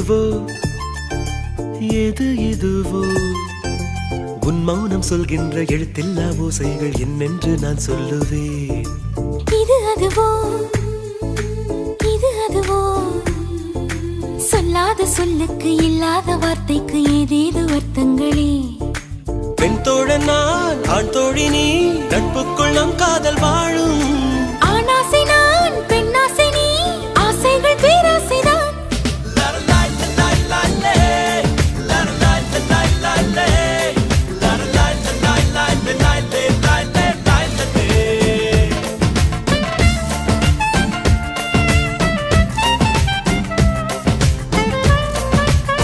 இதுவோ எது இதுவோ உன் மௌனம் சொல்கின்ற எழுத்தில்லா ஓசைகள் என்னென்று நான் சொல்லுவேன். இது அதுவோ இது அதுவோ சொல்லாத சொல்லுக்கு இல்லாத வார்த்தைக்கு ஏதேது அர்த்தங்களே. பெண் தோழன் நான் ஆண் தோழி நீ நட்புக்குள் நம் காதல் வாழும்.